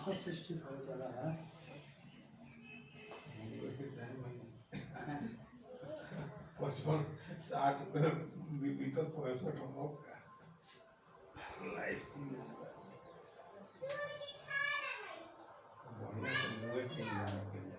65 वाला है। पचपन 60 बीबी तो 65 होगा लाइफ बढ़िया से मुँह